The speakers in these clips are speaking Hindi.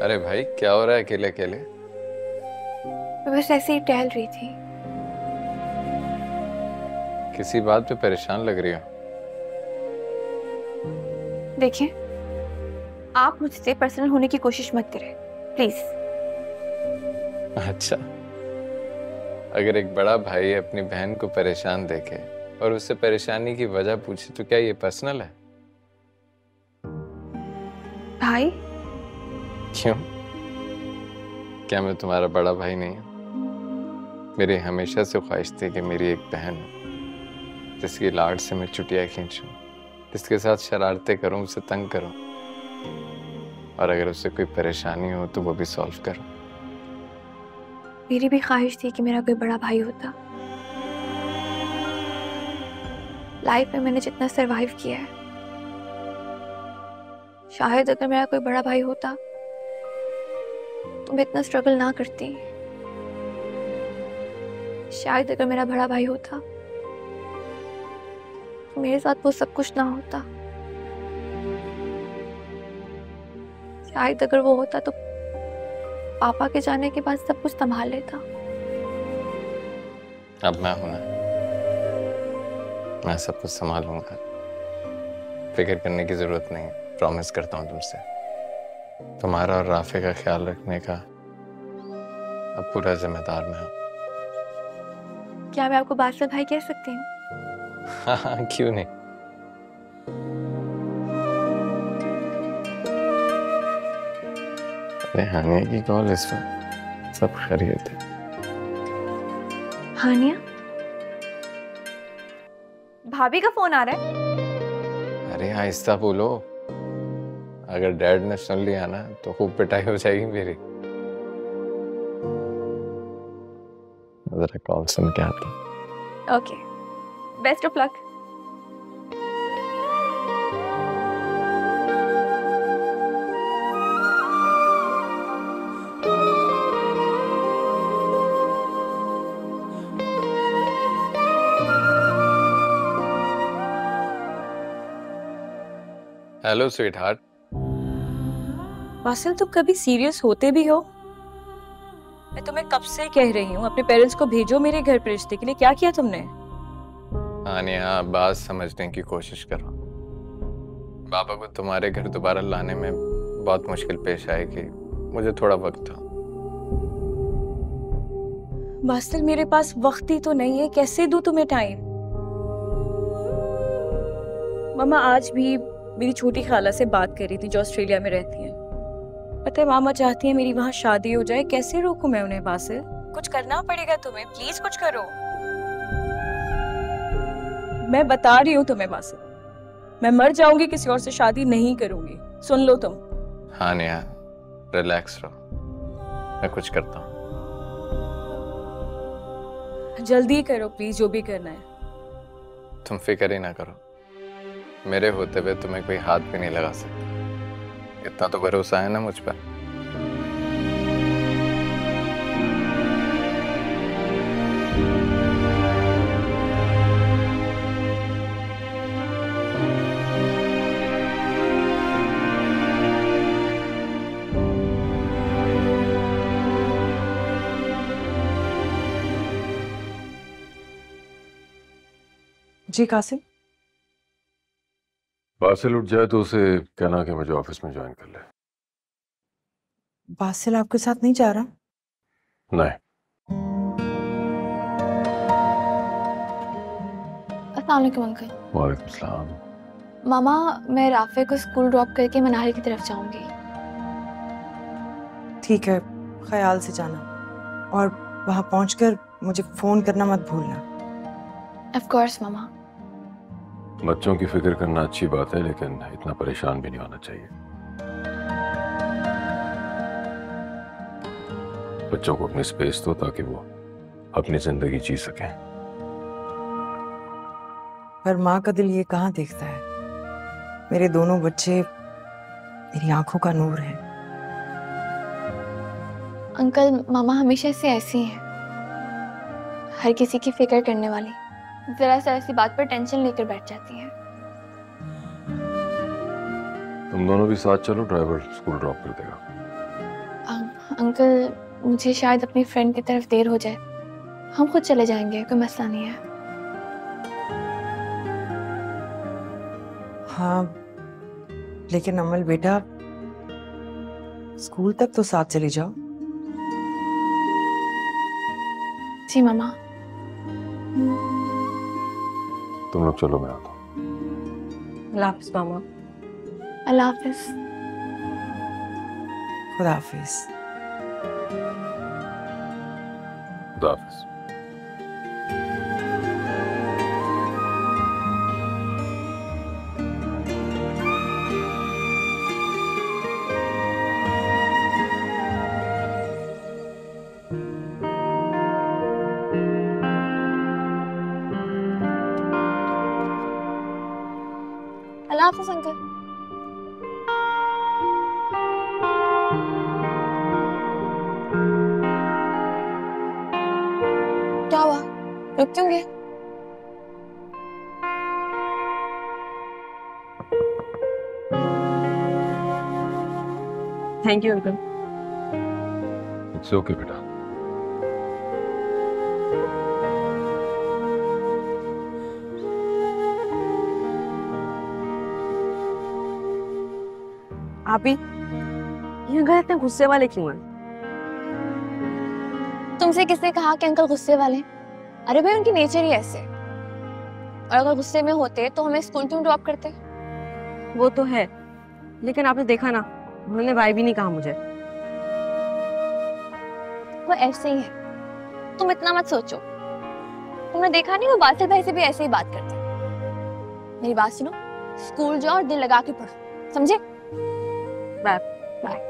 अरे भाई क्या हो रहा है अकेले अकेले? मैं बस ऐसे ही टहल रही थी। किसी बात पे परेशान लग रही हो? देखिए, आप मुझसे पर्सनल होने की कोशिश मत करें प्लीज। अच्छा, अगर एक बड़ा भाई अपनी बहन को परेशान देखे और उससे परेशानी की वजह पूछे तो क्या ये पर्सनल है? भाई? क्यों? क्या मैं तुम्हारा बड़ा भाई नहीं हूं? मेरी हमेशा से ख्वाहिश थी कि मेरी एक बहन हो जिसकी लाड से मैं चुटिया खींचूं, जिसके साथ शरारतें करूं, उसे तंग करूं, और अगर उससे कोई परेशानी हो तो वो भी सॉल्व करूं। मेरी भी ख्वाहिश थी कि मेरा कोई बड़ा भाई होता। लाइफ में मैंने जितना सरवाइव किया है, शायद अगर मेरा कोई बड़ा भाई होता तो मैं इतना स्ट्रगल ना करती। शायद अगर मेरा बड़ा भाई होता तो मेरे साथ वो सब कुछ ना होता। शायद अगर वो होता तो पापा के जाने के बाद सब कुछ संभाल लेता। अब मैं हूं ना, मैं सब कुछ संभालूंगा। फिक्र करने की जरूरत नहीं, प्रॉमिस करता हूं तुमसे। तुम्हारा और राफे का ख्याल रखने का अब पूरा जिम्मेदार मैं हूं। क्या मैं आपको बादशाह भाई कह सकती हूँ? हाँ हाँ, क्यों नहीं। अरे हानिया की कॉल इस वक्त, सब खैरियत है? हानिया? भाभी का फोन आ रहा है। अरे आहिस्ता बोलो, अगर डैड ने सुन लिया ना तो खूब पिटाई हो जाएगी मेरी। जरा कॉल सुन के आता हूं। Okay, best of luck. Hello sweetheart. Wasil, तुम कभी सीरियस होते भी हो? मैं तुम्हें कब से कह रही हूँ अपने पेरेंट्स को भेजो मेरे घर पर रिश्ते के लिए। क्या किया तुमने? हानिया, बात समझने की कोशिश करो। पापा को तुम्हारे घर दोबारा लाने में बहुत मुश्किल पेश आएगी, मुझे थोड़ा वक्त था। वासिल, मेरे पास वक्त ही तो नहीं है, कैसे दूं तुम्हें टाइम? मामा आज भी मेरी छोटी खाला से बात कर रही थी जो ऑस्ट्रेलिया में रहती है। पता है, मामा चाहती है मेरी वहां शादी हो जाए। कैसे रोकूं मैं उन्हें? वासिल, कुछ करना पड़ेगा तुम्हें, प्लीज कुछ करो। मैं बता रही हूँ तुम्हें वासिल, मैं मर जाऊंगी, किसी और से शादी नहीं करूंगी। सुन लो तुम। हानिया, रिलैक्स रहो, मैं कुछ करता हूँ। जल्दी करो प्लीज, जो भी करना है। तुम फिक्र ही ना करो, मेरे होते हुए तुम्हें कोई हाथ भी नहीं लगा सकता। इतना तो भरोसा है ना मुझ पर। जी कासिम। बासिल उठ जाए तो उसे कहना कि मुझे ऑफिस में ज्वाइन कर ले। बासिल आपके साथ नहीं जा रहा? नहीं। अस्सलाम वालेकुम अंकल। वालेकुम सलाम। मामा, मैं राफे को स्कूल ड्रॉप करके मनाली की तरफ जाऊंगी। ठीक है, ख्याल से जाना और वहां पहुंचकर मुझे फोन करना मत भूलना। ऑफ कोर्स मामा। बच्चों की फिक्र करना अच्छी बात है, लेकिन इतना परेशान भी नहीं होना चाहिए। बच्चों को अपनी स्पेस दो ताकि वो अपनी जिंदगी जी सकें। पर माँ का दिल ये कहाँ देखता है? मेरे दोनों बच्चे मेरी आंखों का नूर है। अंकल, मामा हमेशा से ऐसी हैं, हर किसी की फिक्र करने वाली। जरा सा ऐसी बात पर टेंशन लेकर बैठ जाती हैं। तुम दोनों भी साथ चलो, ड्राइवर स्कूल ड्रॉप कर देगा। अंकल मुझे शायद अपनी फ्रेंड की तरफ देर हो जाए, हम खुद चले जाएंगे, कोई मसला नहीं है। हाँ लेकिन अमल बेटा, स्कूल तक तो साथ चली जाओ। जी मामा। तुम लोग चलो, मैं आता हूँ। अल्लाह हाफिज मामा। अल्लाह हाफिज। खुदा हाफिज। खुदा हाफिज। अल्लाह हाफिज अंकल। क्या हुआ, रुक क्यों गए? Thank you uncle. It's okay बेटा। आप ही ये अंकल इतने गुस्से वाले क्यों हैं? तुमसे किसने कहा कि अंकल गुस्से वाले? अरे भाई उनकी नेचर ही ऐसे है। और अगर गुस्से में होते तो हमें स्कूल क्यों ड्रॉप करते? वो तो है, लेकिन आपने देखा ना, उन्होंने बाय भी नहीं कहा मुझे। वो ऐसे ही है, तुम इतना मत सोचो। तुमने देखा नहीं, वो बासिल भाई से भी ऐसे ही बात करते हैं। मेरी बात सुनो, स्कूल जाओ और दिल लगा के पढ़ो, समझे? बाय। बाय।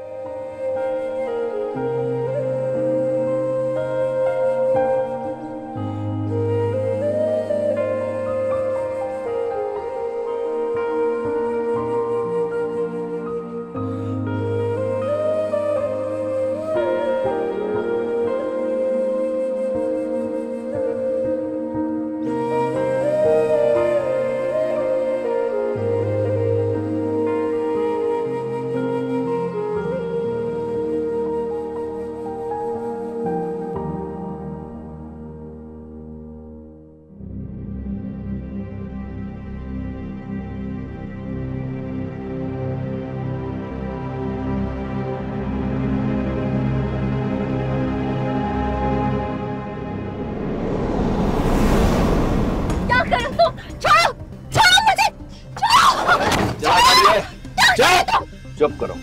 चुप करो,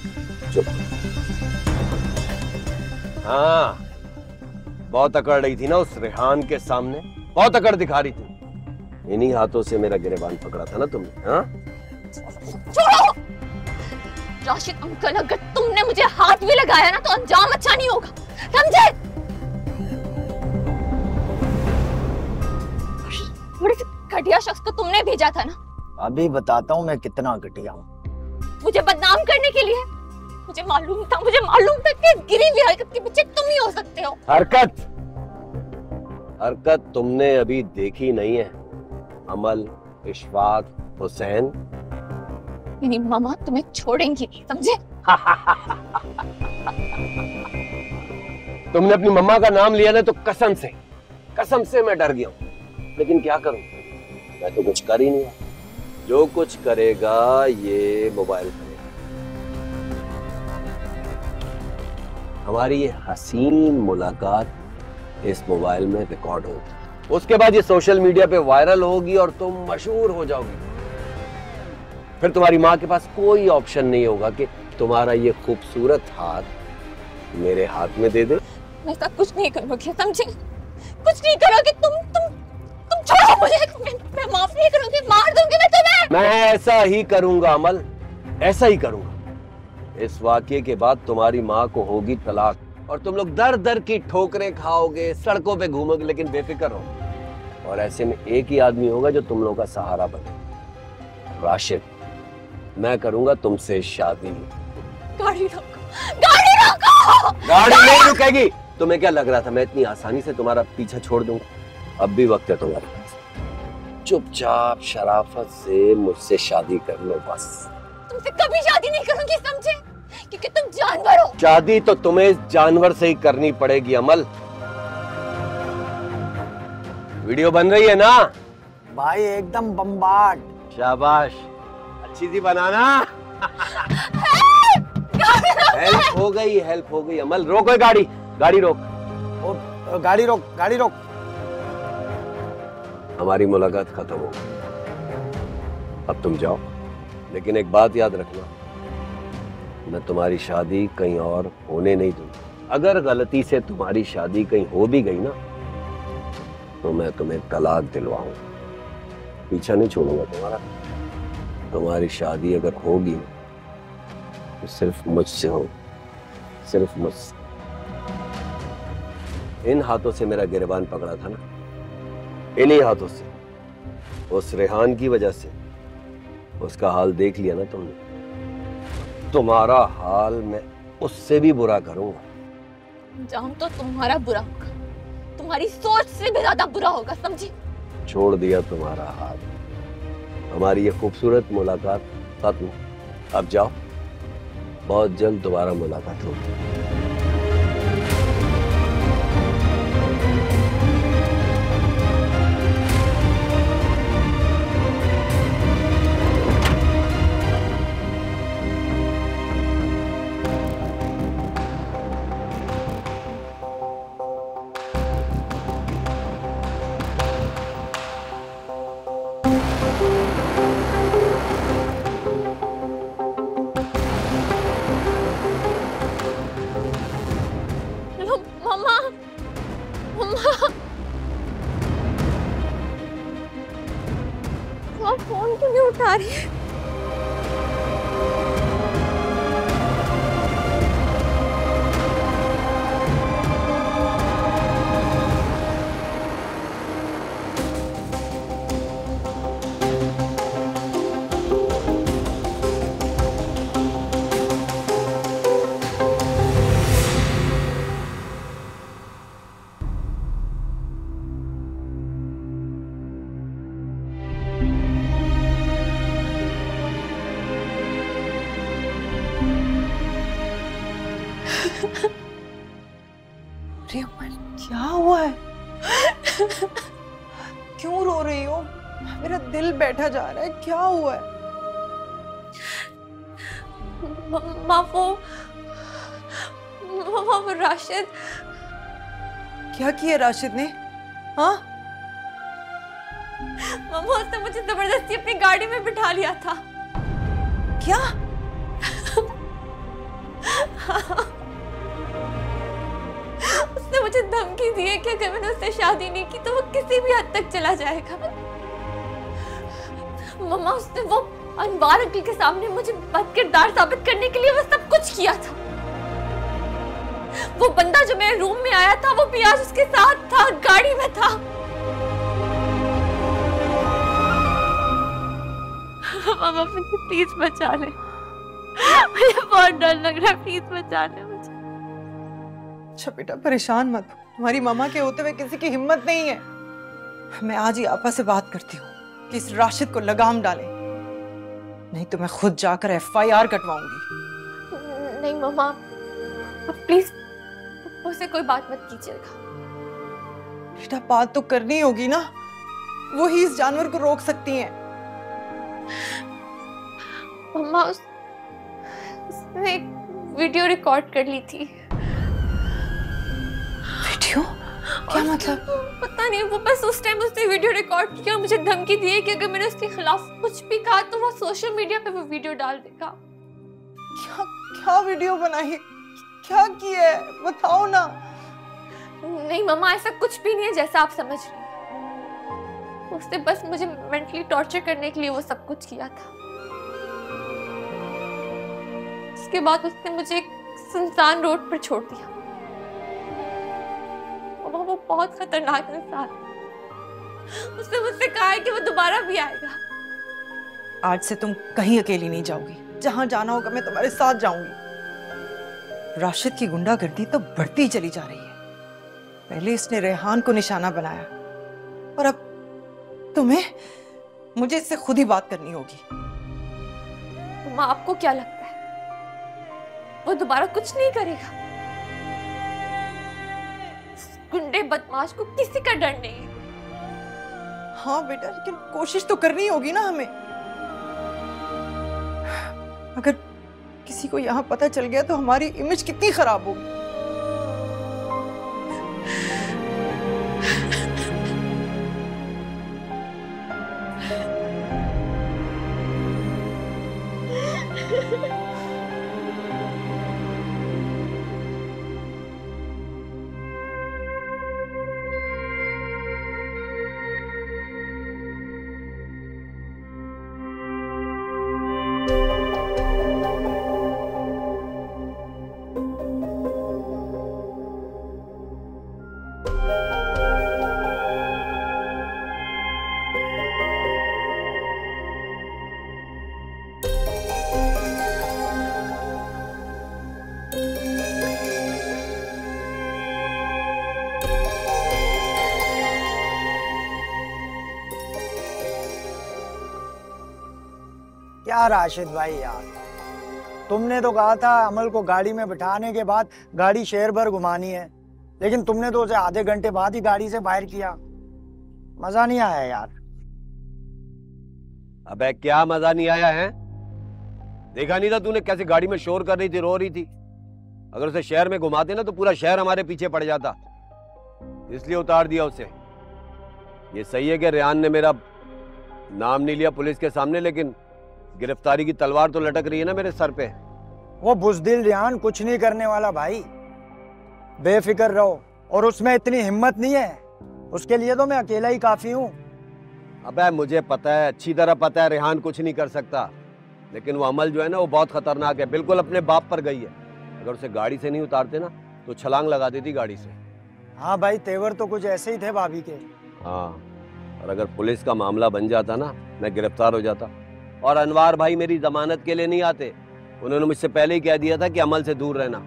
चुप। हाँ, बहुत अकड़ रही थी ना उस रेहान के सामने, बहुत अकड़ दिखा रही थी। इन्हीं हाथों से मेरा गिरेबान पकड़ा था ना तुमने, हाँ? छोड़ो राशिद अंकल, अगर तुमने मुझे हाथ भी लगाया ना तो अंजाम अच्छा नहीं होगा, समझे? बड़े घटिया शख्स को तुमने भेजा था ना। अभी बताता हूँ मैं कितना घटिया हूँ। मुझे बदनाम करने के लिए। मुझे मालूम था कि गिरी हुई हरकत के पीछे तुम ही हो सकते हो। हरकत तुमने अभी देखी नहीं है। अमल, इशफाक, हुसैन, मेरी मामा तुम्हें छोड़ेंगी नहीं, समझे? तुमने अपनी मम्मा का नाम लिया ना तो कसम से मैं डर गया हूँ। लेकिन क्या करूं, मैं तो कुछ कर ही नहीं। जो कुछ करेगा ये मोबाइल करेगा। हमारी ये हसीन मुलाकात इस मोबाइल में रिकॉर्ड होगी, उसके बाद ये सोशल मीडिया पे वायरल होगी और तुम मशहूर हो जाओगी। फिर तुम्हारी माँ के पास कोई ऑप्शन नहीं होगा कि तुम्हारा ये खूबसूरत हाथ मेरे हाथ में दे दे। मैं सब कुछ नहीं करूँगी, समझे? कुछ नहीं करोगे तुम छोड़ो मुझे। मैं माफ नहीं करूँगी, मार दूंगी मैं तुम्हें। मैं ऐसा ही करूंगा अमल, ऐसा ही करूंगा। इस वाकये के बाद तुम्हारी माँ को होगी तलाक और तुम लोग दर दर की ठोकरें खाओगे, सड़कों पे घूमोगे, लेकिन बेफिक्र हो। और ऐसे में एक ही आदमी होगा जो तुम लोगों का सहारा बने, राशिद। मैं करूंगा तुमसे शादी। गाड़ी रोको, गाड़ी रोको। गाड़ी नहीं रुकेगी। तुम्हें क्या लग रहा था मैं इतनी आसानी से तुम्हारा पीछा छोड़ दूंगा? अब भी वक्त है तुम्हारे पास। चुपचाप शराफत से मुझसे शादी कर लो बस। तुमसे कभी शादी नहीं करूंगी, समझे? क्योंकि तुम जानवर हो। शादी तो तुम्हें इस जानवर से ही करनी पड़ेगी अमल। वीडियो बन रही है ना भाई? एकदम बम्बार्ड। शाबाश, अच्छी सी बनाना। हेल्प हो गई, हेल्प हो गई। अमल रोको गाड़ी, गाड़ी रोक। गाड़ी रोक, गाड़ी रोक। हमारी मुलाकात खत्म हो गई, अब तुम जाओ। लेकिन एक बात याद रखना, मैं तुम्हारी शादी कहीं और होने नहीं दूंगा। अगर गलती से तुम्हारी शादी कहीं हो भी गई ना, तो मैं तुम्हें तलाक दिलवाऊंगा। पीछा नहीं छोड़ूंगा तुम्हारा। तुम्हारी शादी अगर होगी तो सिर्फ मुझसे हो, सिर्फ मुझसे। इन हाथों से मेरा गिरबान पकड़ा था ना, इन्हीं हाथों से, उस रेहान की वजह से। उसका हाल देख लिया ना तुमने। तुम्हारा हाल मैं उससे भी बुरा करूंगा। जाऊं तो तुम्हारा बुरा होगा, तुम्हारी सोच से भी ज्यादा बुरा होगा, समझी? छोड़ दिया तुम्हारा हाथ। हमारी ये खूबसूरत मुलाकात खत्म। अब जाओ, बहुत जल्द दोबारा मुलाकात होगी। मम्मा, मम्मा, आप फोन क्यों नहीं उठा रही है? अरे अमल, क्या हुआ है? क्यों रो रही हो? मेरा दिल बैठा जा रहा है। क्या हुआ है? मम्मा, वो राशिद। क्या किया राशिद ने? हाँ? मम्मा, उसने मुझे जबरदस्ती अपनी गाड़ी में बिठा लिया था। क्या? उसने मुझे धमकी दी है कि अगर मैंने उससे शादी नहीं की तो वो किसी भी हद तक चला जाएगा। मम्मा, उसने वो अनवार अंकल के सामने मुझे बदकिरदार साबित करने के लिए वो सब कुछ किया था। वो बंदा जो मेरे रूम में आया था वो भी आज उसके साथ था, गाड़ी में था। मम्मा, मुझे प्लीज बचा ले, मुझे बहुत डर लग रहा है, प्लीज बचा ले मुझे। अच्छा बेटा, परेशान मत हो। तुम्हारी मामा के होते हुए किसी की हिम्मत नहीं है। मैं आज ही आपा से बात करती हूँ कि इस राशिद को लगाम डालें, नहीं तो मैं खुद जाकर FIR कटवाऊंगी। नहीं मम्मा, प्लीज उससे कोई बात मत कीजिएगा। बेटा, बात तो करनी होगी ना, वो ही इस जानवर को रोक सकती हैं। मम्मा, उसने एक वीडियो रिकॉर्ड कर ली थी। वीडियो? क्या मतलब? पता नहीं, वो बस उस टाइम उसने वीडियो रिकॉर्ड किया और मुझे धमकी दी है कि अगर मैंने उसके खिलाफ कुछ भी कहा तो वो सोशल मीडिया पे वो वीडियो डाल देगा। क्या क्या वीडियो बनाई? क्या किया है? बताओ ना। नहीं मम्मा, ऐसा कुछ भी नहीं है जैसा आप समझ रही हैं। उसने बस मुझे मेंटली टॉर्चर करने के लिए वो सब कुछ किया था। उसके बाद उसने मुझे एक सुनसान रोड पर छोड़ दिया। वो बहुत खतरनाक इंसान है। उसने मुझसे कहा है कि वो दोबारा भी आएगा। आज से तुम कहीं अकेली नहीं जाओगी। जहां जाना होगा मैं तुम्हारे साथ जाऊंगी। राशिद की गुंडागर्दी तो बढ़ती चली जा रही है। पहले इसने रेहान को निशाना बनाया और अब तुम्हें। मुझे इससे खुद ही बात करनी होगी। माँ, आपको क्या लगता है वो दोबारा कुछ नहीं करेगा। गुंडे बदमाश को किसी का डर नहीं है। हाँ बेटा, लेकिन कोशिश तो करनी होगी ना हमें। अगर किसी को यहाँ पता चल गया तो हमारी इमेज कितनी खराब होगी। क्या राशिद भाई यार, तुमने तो कहा था अमल को गाड़ी में बिठाने के बाद गाड़ी शहर भर घुमानी है, लेकिन तुमने तो उसे आधे घंटे बाद ही गाड़ी से बाहर किया। मजा नहीं आया यार। अबे क्या मजा नहीं आया है? देखा नहीं था तूने कैसे गाड़ी में शोर कर रही थी, रो रही थी? अगर उसे शहर में घुमाते ना तो पूरा शहर हमारे पीछे पड़ जाता, इसलिए उतार दिया उसे। ये सही है कि रेहान ने मेरा नाम नहीं लिया पुलिस के सामने, लेकिन गिरफ्तारी की तलवार तो लटक रही है ना मेरे सर पे। वो बुज़दिल रेहान कुछ नहीं करने वाला भाई, बेफिक्र रहो। और उसमें इतनी हिम्मत नहीं है, उसके लिए तो मैं अकेला ही काफी हूँ। अबे मुझे पता है, अच्छी तरह पता है रेहान कुछ नहीं कर सकता, लेकिन वो अमल जो है ना वो बहुत खतरनाक है, बिल्कुल अपने बाप पर गई है। अगर उसे गाड़ी से नहीं उतारते ना तो छलांग लगा देती गाड़ी से। हाँ भाई, तेवर तो कुछ ऐसे ही थे भाभी के। हाँ, और अगर पुलिस का मामला बन जाता ना, मैं गिरफ्तार हो जाता। और अनवार भाई मेरी जमानत के लिए नहीं आते, उन्होंने मुझसे पहले ही कह दिया था कि अमल से दूर रहना।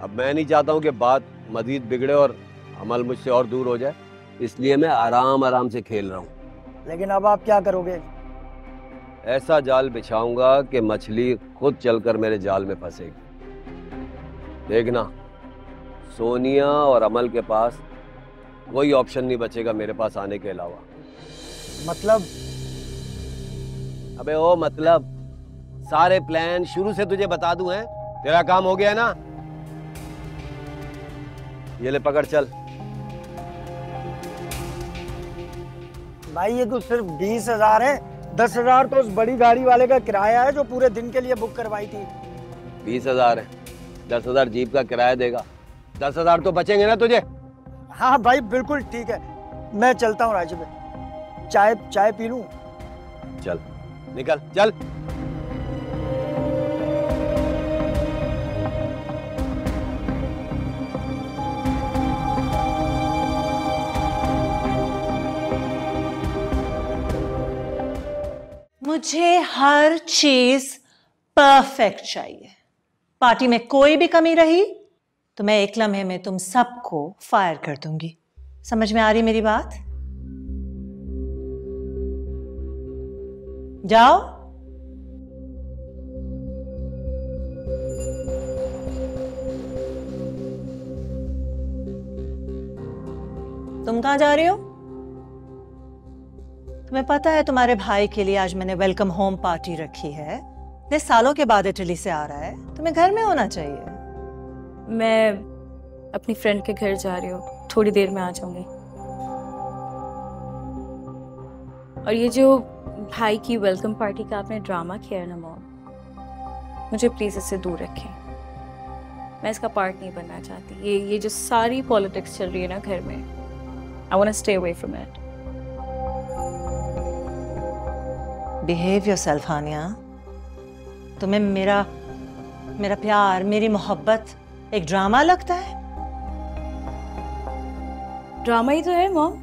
अब मैं नहीं चाहता हूँ कि बात मजीद बिगड़े और अमल मुझसे और दूर हो जाए, इसलिए मैं आराम आराम से खेल रहा हूँ। लेकिन अब आप क्या करोगे? ऐसा जाल बिछाऊंगा कि मछली खुद चलकर मेरे जाल में फंसेगी। देखना, सोनिया और अमल के पास कोई ऑप्शन नहीं बचेगा मेरे पास आने के अलावा। मतलब? अबे ओ मतलब सारे प्लान शुरू से तुझे बता दूं हैं? तेरा काम हो गया है ना? ये ले पकड़, चल। भाई ये तो सिर्फ 20,000 है, 10,000 तो उस बड़ी गाड़ी वाले का किराया है जो पूरे दिन के लिए बुक करवाई थी। 20,000 है, 10,000 जीप का किराया देगा, 10,000 तो बचेंगे ना तुझे? हाँ भाई बिल्कुल ठीक है, मैं चलता हूँ राजू भाई। चाय पी लूं? चल निकल, चल। मुझे हर चीज परफेक्ट चाहिए। पार्टी में कोई भी कमी रही तो मैं एक लम्हे में तुम सबको फायर कर दूंगी। समझ में आ रही मेरी बात? जाओ। तुम कहां जा रहे हो? तुम्हें पता है तुम्हारे भाई के लिए आज मैंने वेलकम होम पार्टी रखी है। इतने सालों के बाद इटली से आ रहा है, तुम्हें घर में होना चाहिए। मैं अपनी फ्रेंड के घर जा रही हूँ, थोड़ी देर में आ जाऊंगी। और ये जो भाई की वेलकम पार्टी का आपने ड्रामा किया है ना मॉम, मुझे प्लीज इससे दूर रखें। मैं इसका पार्ट नहीं बनना चाहती। ये जो सारी पॉलिटिक्स चल रही है ना घर में, I want to stay away from it. Behave yourself Hania. तुम्हें मेरा प्यार, मेरी मोहब्बत एक ड्रामा लगता है? ड्रामा ही तो है मॉम।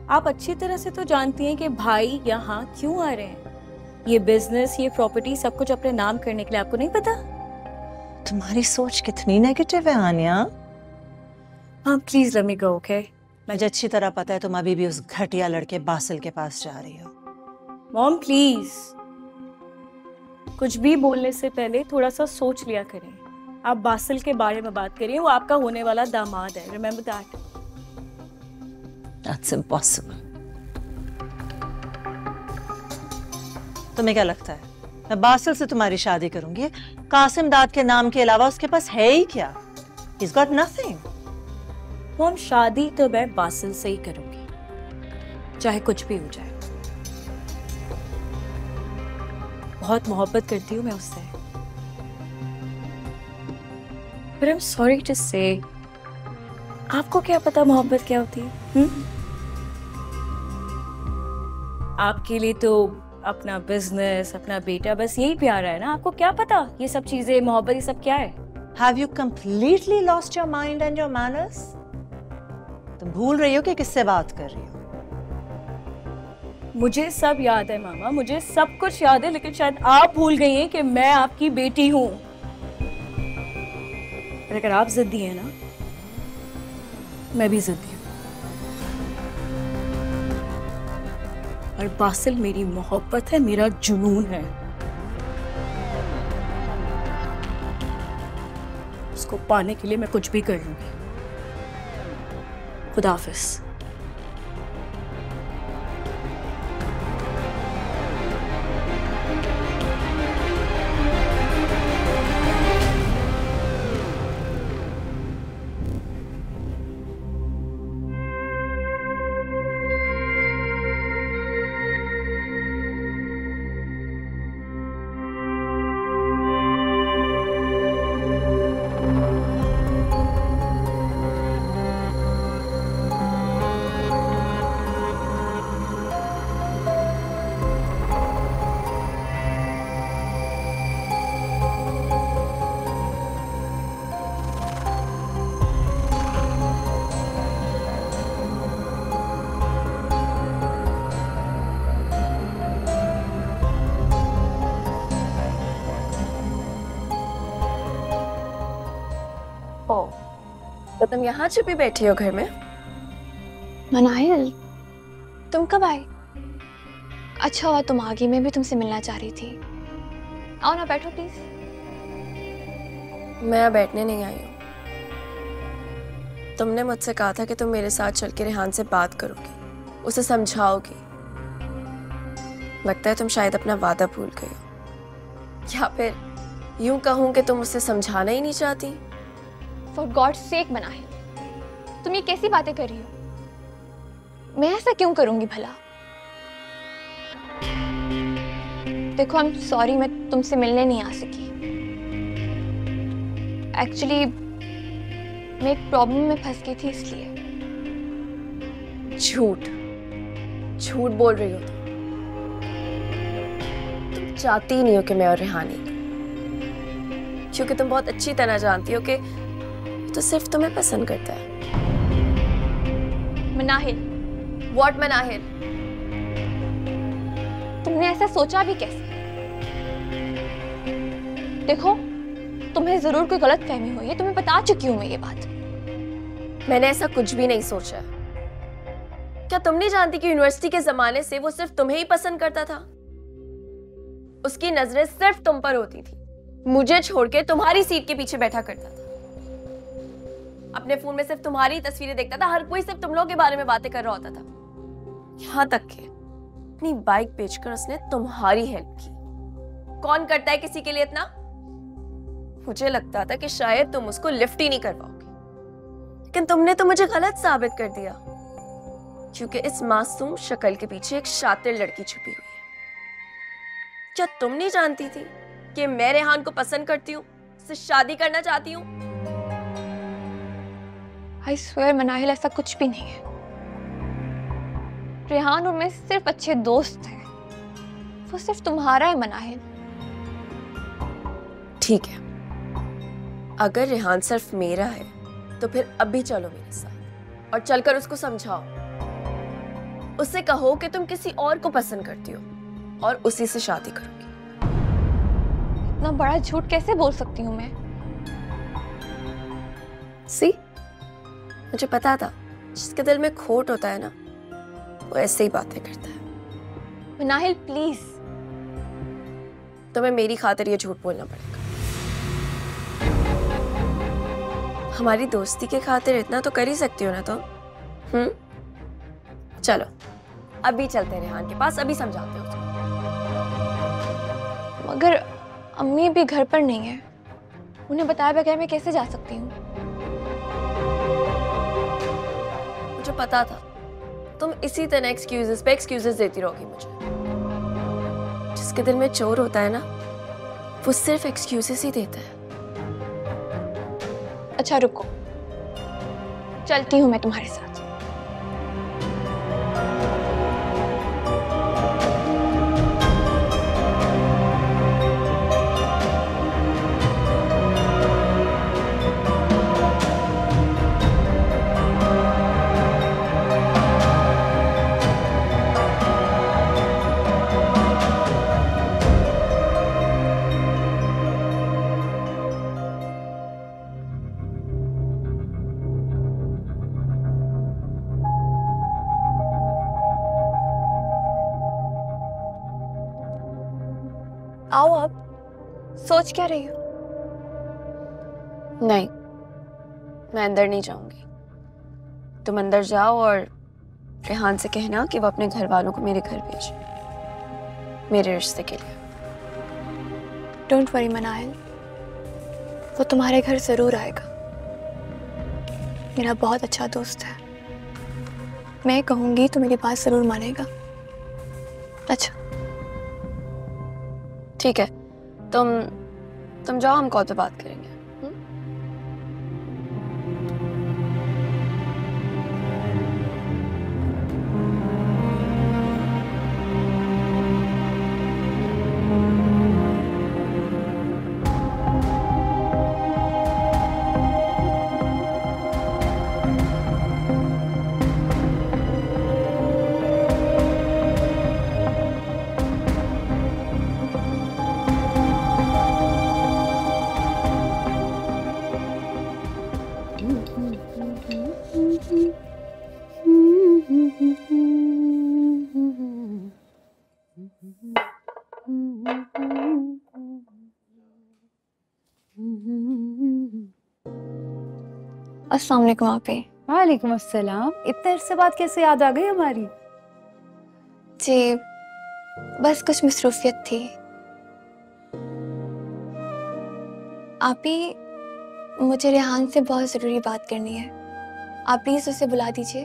आप अच्छी तरह से तो जानती हैं कि भाई यहाँ क्यों आ रहे हैं। ये बिजनेस, ये प्रॉपर्टी, सब कुछ अपने नाम करने के लिए। आपको नहीं पता? तुम्हारी सोच कितनी नेगेटिव है आनिया। हाँ please let me go, okay? मुझे अच्छी तरह पता है तुम अभी भी उस घटिया लड़के बासिल के पास जा रही हो। मॉम प्लीज, कुछ भी बोलने से पहले थोड़ा सा सोच लिया करें। आप बासिल के बारे में बात करिए, वो आपका होने वाला दामाद है, रिमेम्बर दैट। That's impossible. तुम्हें क्या लगता है मैं बासिल से तुम्हारी शादी करूंगी? कासिम दाद के नाम के अलावा उसके पास है ही क्या? He's got nothing. हम शादी तो मैं बासिल से ही करूंगी, चाहे कुछ भी हो जाए। बहुत मोहब्बत करती हूँ मैं उससे। But I'm sorry to say, आपको क्या पता मोहब्बत क्या होती है? आपके लिए तो अपना बिजनेस, अपना बेटा, बस यही प्यारा है ना। आपको क्या पता ये सब चीजें, मोहब्बत, ये सब क्या है? Have you completely lost your mind and your manners? तुम भूल रही हो कि किससे बात कर रही हो? मुझे सब याद है मामा, मुझे सब कुछ याद है, लेकिन शायद आप भूल गई हैं कि मैं आपकी बेटी हूं। अगर आप जिद्दी हैं ना, मैं भी जिद्दी हूं। और बासिल मेरी मोहब्बत है, मेरा जुनून है। उसको पाने के लिए मैं कुछ भी कर लूंगी। खुदा हाफिज। तो तुम यहाँ छुपी बैठी हो घर में? मनाहिल, तुम कब आई? अच्छा हुआ तुम आ गई, मैं भी तुमसे मिलना चाह रही थी। आओ ना, बैठो प्लीज। मैं बैठने नहीं आई हूँ। तुमने मुझसे कहा था कि तुम मेरे साथ चल के रेहान से बात करोगी, उसे समझाओगी। लगता है तुम शायद अपना वादा भूल गई हो, या फिर यूं कहूँ कि तुम उसे समझाना ही नहीं चाहती। फॉर गॉड सेक मनाहिल, तुम ये कैसी बातें कर रही हो? मैं ऐसा क्यों करूंगी भला? देखो, आई एम सॉरी, मैं तुमसे मिलने नहीं आ सकी। एक्चुअली मैं एक प्रॉब्लम में फंस गई थी, इसलिए। झूठ झूठ बोल रही हो तुम चाहती ही नहीं हो कि मैं और रेहानी, क्योंकि तुम बहुत अच्छी तरह जानती हो कि तो सिर्फ तुम्हें पसंद करता है। मनाहिल। व्हाट मनाहिल? तुमने ऐसा सोचा भी कैसे? देखो, तुम्हें जरूर कोई गलत फहमी हुई है, तुम्हें बता चुकी हूं मैं ये बात। मैंने ऐसा कुछ भी नहीं सोचा। क्या तुम नहीं जानती कि यूनिवर्सिटी के जमाने से वो सिर्फ तुम्हें ही पसंद करता था? उसकी नजरें सिर्फ तुम पर होती थी, मुझे छोड़ के तुम्हारी सीट के पीछे बैठा करता था। अपने फोन में सिर्फ तुम्हारी तस्वीरें देखता था, हर कोई सिर्फ तुम लोगों के बारे में बातें कर रहा होता था। यहाँ तक कि अपनी बाइक बेचकर उसने तुम्हारी हेल्प की। कौन करता है किसी के लिए इतना? मुझे लगता था कि शायद तुम उसको लिफ्ट ही नहीं करवाओगे, लेकिन तुमने तो मुझे गलत साबित कर दिया, क्योंकि इस मासूम शक्ल के पीछे एक शातिर लड़की छुपी हुई है। क्या तुम नहीं जानती थी कि मैं रेहान को पसंद करती हूँ, उससे शादी करना चाहती हूँ? I swear मनाहिल, ऐसा कुछ भी नहीं है। रेहान और मैं सिर्फ अच्छे दोस्त हैं। वो सिर्फ तुम्हारा है मनाहिल। ठीक है, अगर रेहान सिर्फ मेरा है तो फिर अभी चलो मेरे साथ और चलकर उसको समझाओ। उससे कहो कि तुम किसी और को पसंद करती हो और उसी से शादी करोगी। इतना बड़ा झूठ कैसे बोल सकती हूँ मैं? सी, मुझे पता था जिसके दिल में खोट होता है ना, वो ऐसे ही बातें करता है। मनाहिल प्लीज, तुम्हें मेरी खातिर ये झूठ बोलना पड़ेगा। हमारी दोस्ती के खातिर इतना तो कर ही सकती हो ना तुम। चलो अभी चलते हैं रेहान के पास, अभी समझाते हैं उसको। मगर अम्मी भी घर पर नहीं है, उन्हें बताए बगैर मैं कैसे जा सकती हूँ? मुझे पता था तुम इसी तरह एक्सक्यूजेस पे एक्सक्यूजेस देती रहोगी मुझे। जिसके दिल में चोर होता है ना, वो सिर्फ एक्सक्यूजेस ही देता है। अच्छा रुको, चलती हूँ मैं तुम्हारे साथ। आओ, अब सोच क्या रही हो? नहीं, मैं अंदर नहीं जाऊंगी। तुम अंदर जाओ और रेहान से कहना कि वो अपने घर वालों को मेरे घर भेजे, मेरे रिश्ते के लिए। डोंट वरी मनाइल, वो तुम्हारे घर जरूर आएगा। मेरा बहुत अच्छा दोस्त है, मैं कहूंगी तो मेरी बात जरूर मानेगा। अच्छा ठीक है, तुम जाओ, हम कॉल पे बात करेंगे। अस्सलाम वालेकुम आपी। वालेकुम अस्सलाम। इतने अरसे बाद कैसे याद आ गई हमारी? जी बस कुछ मसरूफियत थी। आपी, मुझे रेहान से बहुत ज़रूरी बात करनी है, आप प्लीज़ उसे बुला दीजिए।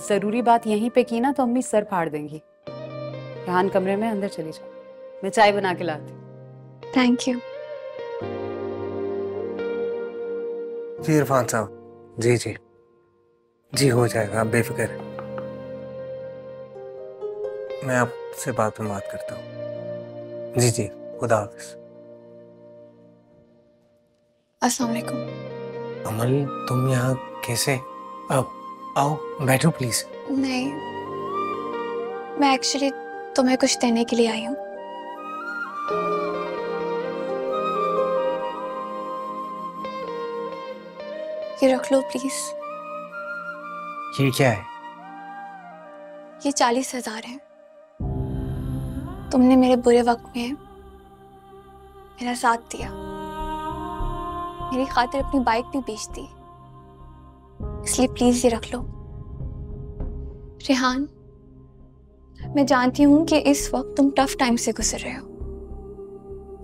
ज़रूरी बात यहीं पे की ना तो अम्मी सर फाड़ देंगी। रेहान कमरे में अंदर चली जाओ, मैं चाय बना के लाती। Thank you. जी इरफान साहब, जी जी जी हो जाएगा, आप बेफिक्र हैं। मैं आपसे बाद में बात करता हूँ। जी जी, खुदा हाफिज। अस्सलाम वालेकुम। अमल, तुम यहाँ कैसे? आओ बैठो प्लीज। नहीं, मैं एक्चुअली तुम्हें कुछ देने के लिए आई हूँ। ये रख लो प्लीज। ये क्या है? ये 40,000 है। तुमने मेरे बुरे वक्त में मेरा साथ दिया, मेरी खातिर अपनी बाइक भी बेच दी, इसलिए प्लीज ये रख लो। रेहान, मैं जानती हूँ कि इस वक्त तुम टफ टाइम से गुजर रहे हो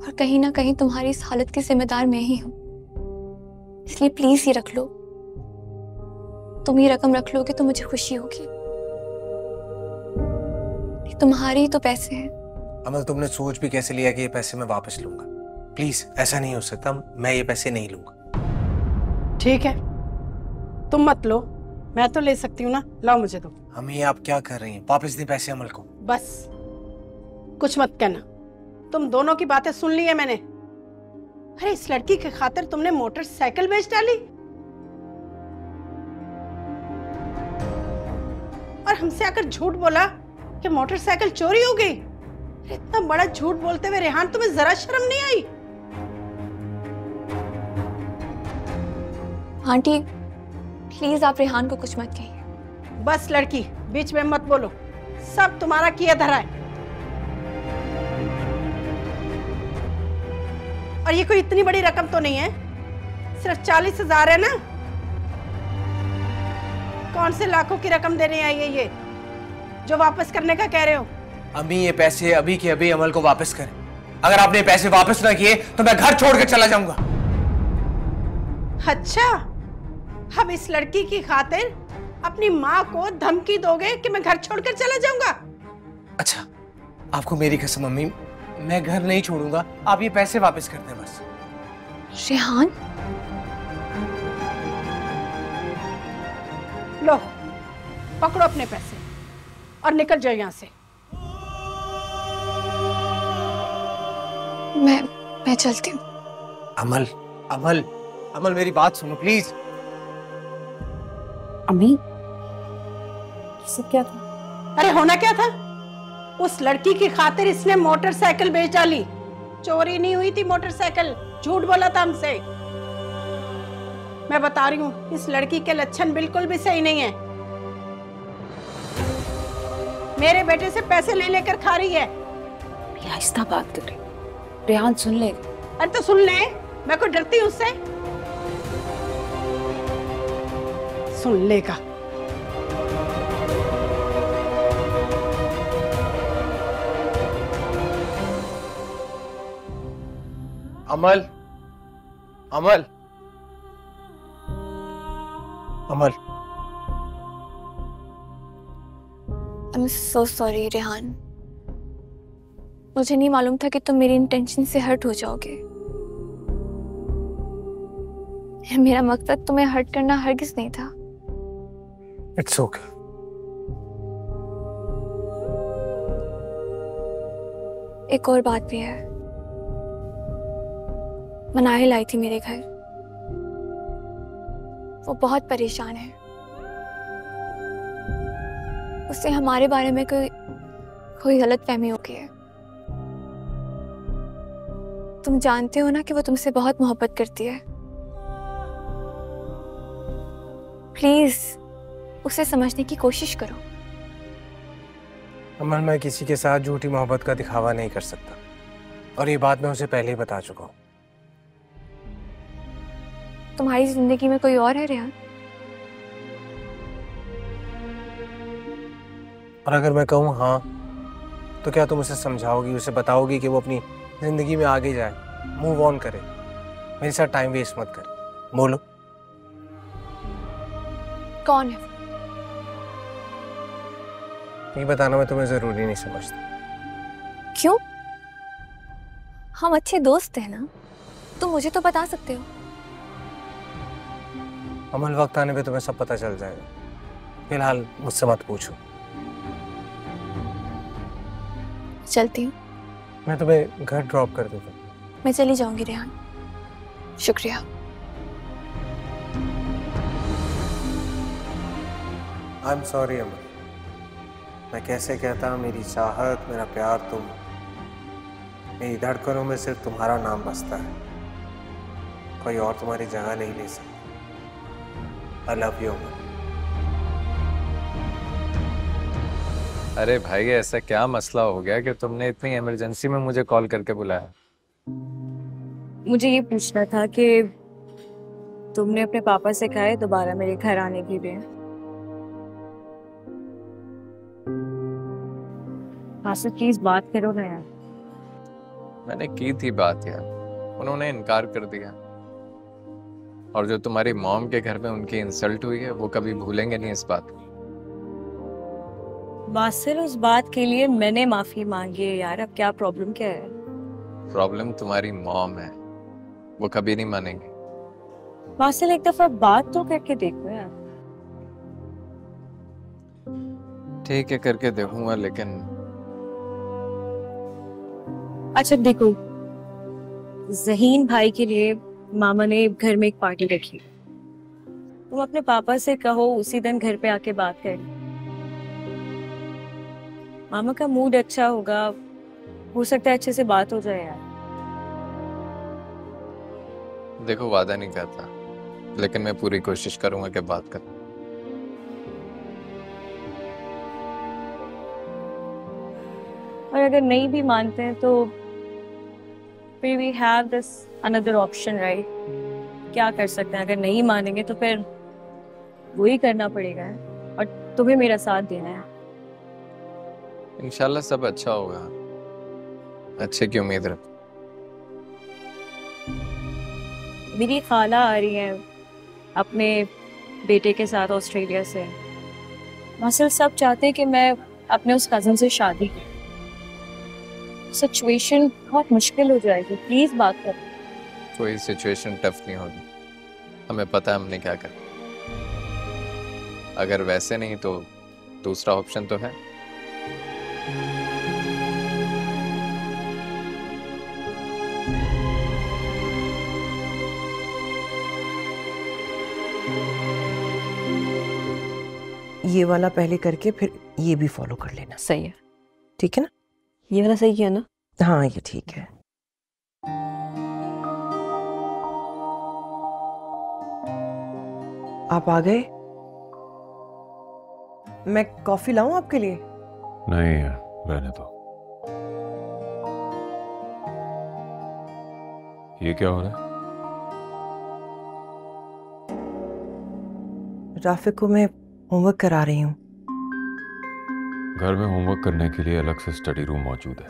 और कहीं ना कहीं तुम्हारी इस हालत की जिम्मेदार मैं ही हूँ, इसलिए प्लीज ये रख लो। तुम ये रकम रख लोगे तो मुझे खुशी होगी। तुम्हारे ही तो पैसे हैं। अमल, तुमने सोच भी कैसे लिया कि ये पैसे मैं वापस लूंगा? प्लीज, ऐसा नहीं हो सकता, मैं ये पैसे नहीं लूंगा। ठीक है, तुम मत लो, मैं तो ले सकती हूँ ना, लाओ मुझे दो। हमें आप क्या कर रही हैं? वापस दे पैसे अमल को। बस कुछ मत कहना, तुम दोनों की बातें सुन ली है मैंने। अरे इस लड़की के खातिर तुमने मोटरसाइकिल बेच डाली और हमसे आकर झूठ बोला कि मोटरसाइकिल चोरी हो गई। इतना बड़ा झूठ बोलते हुए रेहान, तुम्हें जरा शर्म नहीं आई? आंटी प्लीज आप रेहान को कुछ मत कहिए। बस लड़की, बीच में मत बोलो, सब तुम्हारा किया धरा है। और ये कोई इतनी बड़ी रकम तो नहीं है, सिर्फ 40,000 है ना। कौन से लाखों की रकम देने आई है ये जो वापस करने का कह रहे हो? अम्मी ये पैसे अभी के अभी अमल को वापस करें। अगर आपने पैसे वापस ना किए तो मैं घर छोड़ कर चला जाऊंगा। अच्छा, अब इस लड़की की खातिर अपनी माँ को धमकी दोगे कि मैं घर छोड़कर चला जाऊंगा? अच्छा, आपको मेरी कसम अम्मी, मैं घर नहीं छोड़ूंगा, आप ये पैसे वापस कर दें बस। रेहान, लो पकड़ो अपने पैसे और निकल जाओ यहाँ से। मैं चलती हूँ। अमल, अमल, अमल मेरी बात सुनो प्लीज। अम्मी, ये सब क्या था? अरे होना क्या था? उस लड़की की खातिर इसने मोटरसाइकिल बेच डाली। चोरी नहीं हुई थी मोटरसाइकिल, झूठ बोला था हमसे। मैं बता रही हूँ, इस लड़की के लक्षण बिल्कुल भी सही नहीं है। मेरे बेटे से पैसे ले लेकर खा रही है। आहिस्ता बात कर रही, रेहान सुन लेगा। अरे तो सुन ले, मैं कोई डरती हूँ उससे? सुन लेगा। Amal, Amal, Amal. I am so sorry Rehan, मुझे नहीं मालूम था कि तुम मेरी इंटेंशन से हर्ट हो जाओगे। मेरा मकसद तुम्हें हर्ट करना हरगिज नहीं था। It's okay. एक और बात भी है, मनाहिल आई थी मेरे घर। वो बहुत परेशान है। उससे हमारे बारे में कोई गलतफहमी हो गई है। तुम जानते हो ना कि वो तुमसे बहुत मोहब्बत करती है। प्लीज उसे समझने की कोशिश करो। अमल, मैं किसी के साथ झूठी मोहब्बत का दिखावा नहीं कर सकता, और ये बात मैं उसे पहले ही बता चुका हूँ। तुम्हारी जिंदगी में कोई और है रेहान? और अगर मैं कहूँ हाँ, तो क्या तुम उसे समझाओगी, उसे बताओगी कि वो अपनी जिंदगी में आगे जाए, मूव ऑन करे, मेरे साथ टाइम वेस्ट मत करे? बोलो। कौन है? नहीं बताना मैं तुम्हें जरूरी नहीं समझता। क्यों? हम अच्छे दोस्त हैं ना, तुम मुझे तो बता सकते हो। अमल, वक्त आने पे तुम्हें सब पता चल जाएगा। फिलहाल मुझसे मत पूछो। चलती हूँ। मैं तुम्हें घर ड्रॉप कर देता हूँ। मैं चली जाऊंगी रेहान, शुक्रिया। आई एम सॉरी अमल, मैं कैसे कहता, मेरी चाहत, मेरा प्यार तुम, मेरी धड़कनों में सिर्फ तुम्हारा नाम बसता है, कोई और तुम्हारी जगह नहीं ले सकता। आई लव यू अमल। अरे भाई, ऐसा क्या मसला हो गया कि तुमने इतनी इमरजेंसी में मुझे कॉल करके बुलाया? मुझे ये पूछना था कि तुमने अपने पापा से कहा है दोबारा मेरे घर आने के लिए? आसिफ प्लीज बात करो ना यार। मैंने की थी बात यार, उन्होंने इनकार कर दिया। और जो तुम्हारी मॉम के घर में उनकी इंसल्ट हुई है, वो कभी भूलेंगे नहीं इस बात को। बासिल, उस बात के लिए मैंने माफी मांगी है यार, अब क्या प्रॉब्लम क्या है? प्रॉब्लम तुम्हारी मॉम है, वो कभी नहीं मानेंगे। बासिल, एक दफा बात तो करके देखो यार। ठीक है, करके देखूंगा, लेकिन अच्छा देखो, ज़हीन भाई के लिए मामा ने घर में एक पार्टी रखी, तुम अपने पापा से कहो उसी दिन घर पे आके बात कर। मामा का मूड अच्छा होगा, हो सकता है अच्छे से बात हो जाए यार। देखो, वादा नहीं करता, लेकिन मैं पूरी कोशिश करूंगा कि बात करूं। और अगर नहीं भी मानते हैं तो फिर we have this another option right. क्या कर सकते हैं, अगर नहीं मानेंगे तो फिर वही करना पड़ेगा और तुम्हें मेरा साथ देना है। इंशाल्लाह सब अच्छा होगा, अच्छे की उम्मीद रख। मेरी खाला आ रही है अपने बेटे के साथ ऑस्ट्रेलिया से। मसल सब चाहते हैं कि मैं अपने उस कज़न से शादी करूं। सिचुएशन बहुत मुश्किल हो जाएगी, प्लीज बात करो। कोई सिचुएशन टफ नहीं होगी, हमें पता है हमने क्या करना। अगर वैसे नहीं तो दूसरा ऑप्शन तो है। ये वाला पहले करके फिर ये भी फॉलो कर लेना। सही है, ठीक है ना? ये वाला सही किया ना? हाँ ये ठीक है। आप आ गए? मैं कॉफी लाऊं आपके लिए? नहीं रहने दो। ये क्या हो रहा है? राफिक को मैं होमवर्क करा रही हूँ। घर में होमवर्क करने के लिए अलग से स्टडी रूम मौजूद है।